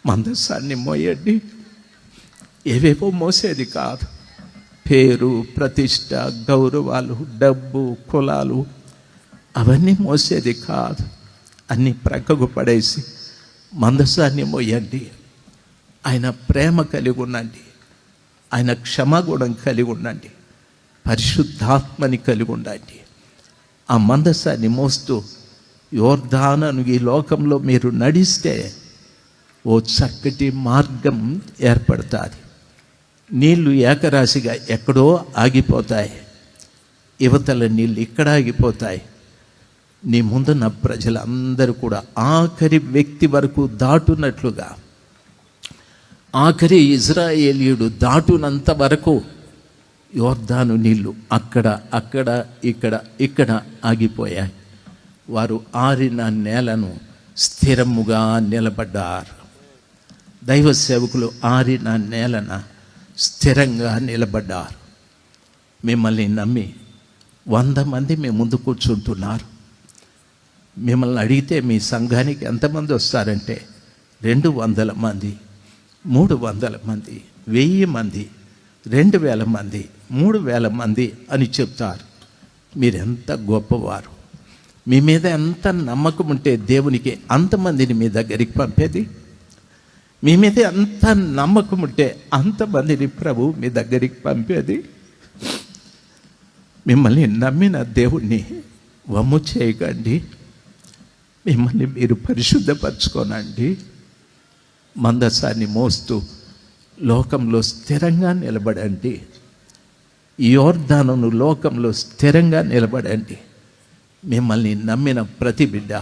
మందసాన్ని మోయండి. ఏవేవో మోసేది కాదు. పేరు, ప్రతిష్ట, గౌరవాలు, డబ్బు, కులాలు అవన్నీ మోసేది కాదు. అన్నీ ప్రక్కకు పడేసి మందసాన్ని మోయండి. ఆయన ప్రేమ కలిగి ఉండండి, ఆయన క్షమాగుణం కలిగి ఉండండి, పరిశుద్ధాత్మని కలిగి ఉండండి. ఆ మందసాన్ని మోస్తూ యోర్దానును ఈ లోకంలో మీరు నడిస్తే ఓ చక్కటి మార్గం ఏర్పడుతుంది. నీళ్లు ఏకరాశిగా ఎక్కడో ఆగిపోతాయి, యువతల నీళ్ళు ఇక్కడ ఆగిపోతాయి. నీ ముందున్న ప్రజలందరూ కూడా ఆఖరి వ్యక్తి వరకు దాటున్నట్లుగా, ఆఖరి ఇజ్రాయేలీయుడు దాటునంత వరకు యోర్దాను నీళ్లు అక్కడ అక్కడ ఇక్కడ ఇక్కడ ఆగిపోయాయి. వారు ఆరిన నేలను స్థిరముగా నిలబడ్డారు. దైవ సేవకులు ఆరిన నేలన స్థిరంగా నిలబడ్డారు. మిమ్మల్ని నమ్మి 100 మంది మీ ముందు కూర్చుంటున్నారు. మిమ్మల్ని అడిగితే మీ సంఘానికి ఎంతమంది వస్తారంటే 200 మంది, 300 మంది, 1000 మంది, 2000 మంది, 3000 మంది అని చెప్తారు. మీరెంత గొప్పవారు! మీ మీద ఎంత నమ్మకం ఉంటే దేవునికి అంతమందిని మీ దగ్గరికి పంపేది. మీ మీద ఎంత నమ్మకం ఉంటే అంతమందిని ప్రభు మీ దగ్గరికి పంపేది. మిమ్మల్ని నమ్మిన దేవుణ్ణి వమ్ము చేయకండి. మిమ్మల్ని మీరు పరిశుద్ధపరచుకోనండి. మందసాన్ని మోస్తూ లోకంలో స్థిరంగా నిలబడండి. యోర్దానును లోకంలో స్థిరంగా నిలబడండి. మిమ్మల్ని నమ్మిన ప్రతి బిడ్డ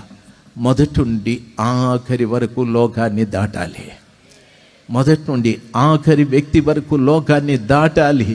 మొదటి నుండి ఆఖరి వరకు లోకాన్ని దాటాలి. మొదటి నుండి ఆఖరి వ్యక్తి వరకు లోకాన్ని దాటాలి.